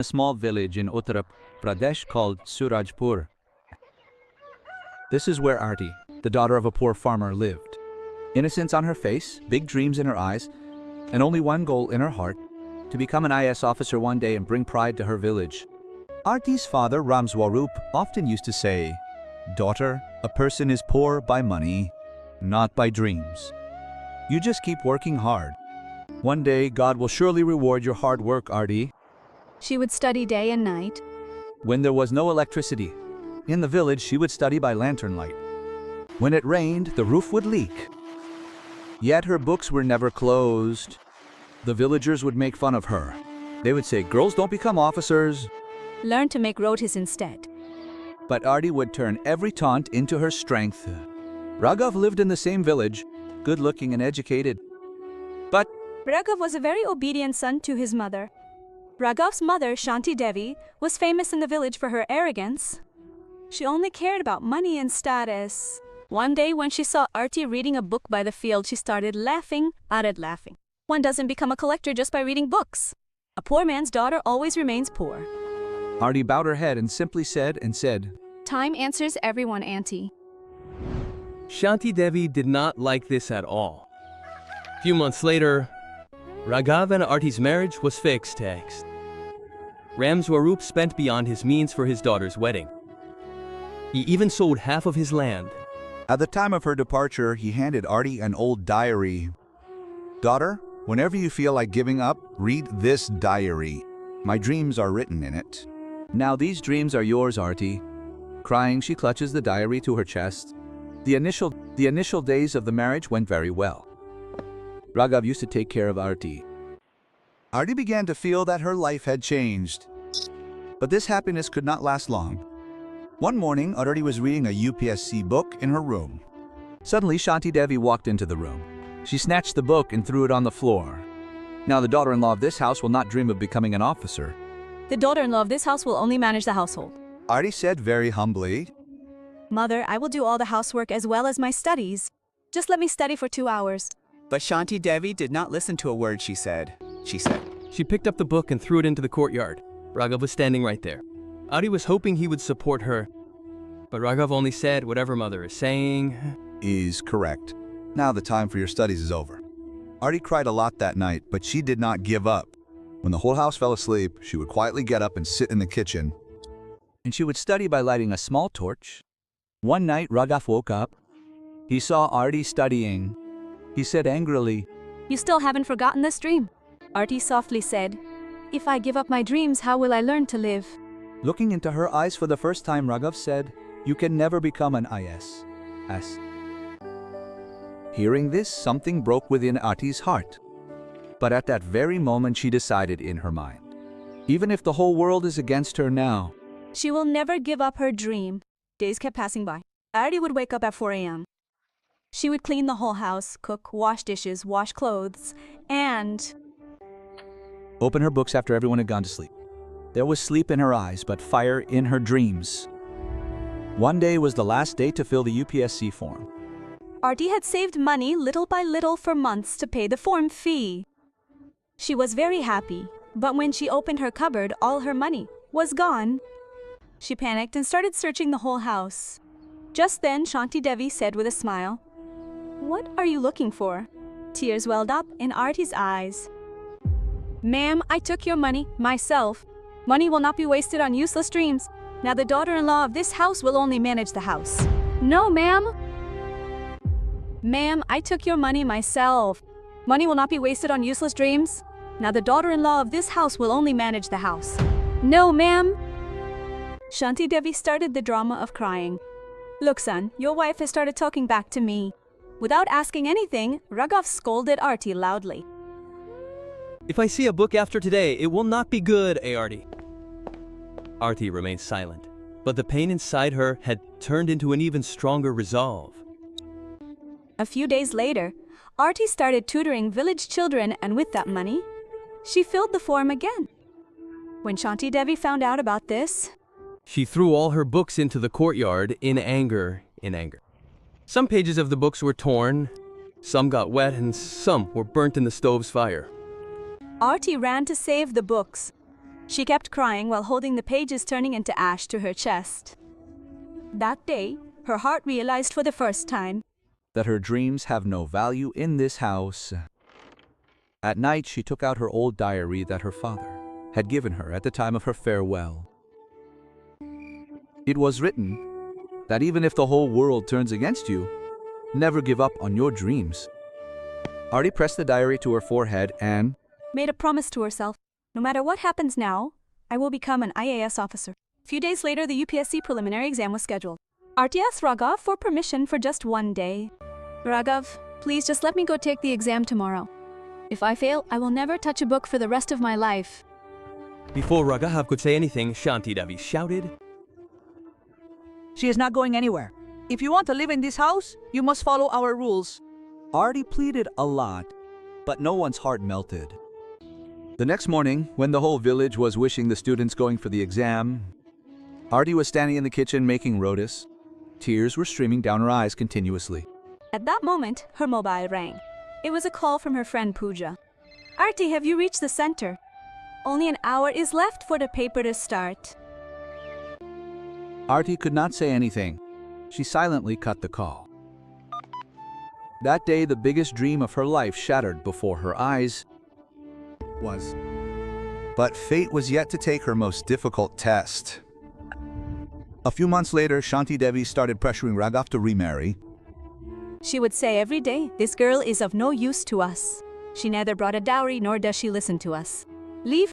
a small village in Uttar Pradesh called Surajpur. This is where Arti, the daughter of a poor farmer, lived. Innocence on her face, big dreams in her eyes, and only one goal in her heart: to become an IS officer one day and bring pride to her village. Arti's father, Ram Swarup, often used to say, "Daughter, a person is poor by money, not by dreams. You just keep working hard. One day, God will surely reward your hard work, Arti." She would study day and night. When there was no electricity in the village, she would study by lantern light. When it rained, the roof would leak. Yet her books were never closed. The villagers would make fun of her. They would say, "Girls don't become officers." Learn to make rotis instead. But Arti would turn every taunt into her strength. Raghav lived in the same village, good-looking and educated. But Raghav was a very obedient son to his mother. Raghav's mother, Shanti Devi, was famous in the village for her arrogance. She only cared about money and status. One day when she saw Arti reading a book by the field, she started laughing. One doesn't become a collector just by reading books. A poor man's daughter always remains poor. Arti bowed her head and simply said, Time answers everyone, Auntie. Shanti Devi did not like this at all. A few months later, Raghav and Arti's marriage was fixed. Ram Swarup spent beyond his means for his daughter's wedding. He even sold half of his land. At the time of her departure, he handed Arti an old diary. "Daughter, whenever you feel like giving up, read this diary. My dreams are written in it." Now these dreams are yours, Arti. Crying, she clutches the diary to her chest. The initial days of the marriage went very well. Raghav used to take care of Arti. Arti began to feel that her life had changed. But this happiness could not last long. One morning, Arti was reading a UPSC book in her room. Suddenly, Shanti Devi walked into the room. She snatched the book and threw it on the floor. Now the daughter-in-law of this house will not dream of becoming an officer. The daughter-in-law of this house will only manage the household. Arti said very humbly, Mother, I will do all the housework as well as my studies. Just let me study for 2 hours. But Shanti Devi did not listen to a word she said. She picked up the book and threw it into the courtyard. Raghav was standing right there. Arti was hoping he would support her, but Raghav only said, "Whatever mother is saying is correct. Now the time for your studies is over." Arti cried a lot that night, but she did not give up. When the whole house fell asleep, she would quietly get up and sit in the kitchen. And she would study by lighting a small torch. One night, Raghav woke up. He saw Arti studying. He said angrily, You still haven't forgotten this dream. Arti softly said, If I give up my dreams, how will I learn to live? Looking into her eyes for the first time, Raghav said, You can never become an IS. Hearing this, something broke within Arti's heart. But at that very moment, she decided in her mind, even if the whole world is against her now, she will never give up her dream. Days kept passing by. Arti would wake up at 4 a.m. She would clean the whole house, cook, wash dishes, wash clothes, and open her books after everyone had gone to sleep. There was sleep in her eyes, but fire in her dreams. One day was the last day to fill the UPSC form. Arti had saved money little by little for months to pay the form fee. She was very happy, but when she opened her cupboard, all her money was gone. She panicked and started searching the whole house. Just then, Shanti Devi said with a smile, What are you looking for? Tears welled up in Arti's eyes. Ma'am, I took your money myself. Money will not be wasted on useless dreams. Now the daughter-in-law of this house will only manage the house. No, ma'am. Ma'am, I took your money myself. Money will not be wasted on useless dreams. Now the daughter-in-law of this house will only manage the house. No, ma'am. Shanti Devi started the drama of crying. Look, son, your wife has started talking back to me. Without asking anything, Raghav scolded Arti loudly. If I see a book after today, it will not be good, Arti. Arti remained silent, but the pain inside her had turned into an even stronger resolve. A few days later, Arti started tutoring village children, and with that money, she filled the form again. When Shanti Devi found out about this, she threw all her books into the courtyard in anger. Some pages of the books were torn, some got wet, and some were burnt in the stove's fire. Arti ran to save the books. She kept crying while holding the pages turning into ash to her chest. That day, her heart realized for the first time that her dreams have no value in this house. At night, she took out her old diary that her father had given her at the time of her farewell. It was written that even if the whole world turns against you, never give up on your dreams. Artie pressed the diary to her forehead and made a promise to herself. No matter what happens now, I will become an IAS officer. A few days later, the UPSC preliminary exam was scheduled. Artie asked Raghav for permission for just one day. Raghav, please just let me go take the exam tomorrow. If I fail, I will never touch a book for the rest of my life. Before Raghav could say anything, Shanti Devi shouted, She is not going anywhere. If you want to live in this house, you must follow our rules. Artie pleaded a lot, but no one's heart melted. The next morning, when the whole village was wishing the students going for the exam, Artie was standing in the kitchen making rotis. Tears were streaming down her eyes continuously. At that moment, her mobile rang. It was a call from her friend Pooja. Artie, have you reached the center? Only an hour is left for the paper to start. Artie could not say anything. She silently cut the call. That day, the biggest dream of her life shattered before her eyes. But fate was yet to take her most difficult test. A few months later, Shanti Devi started pressuring Raghav to remarry. She would say every day, this girl is of no use to us. She neither brought a dowry nor does she listen to us. Leave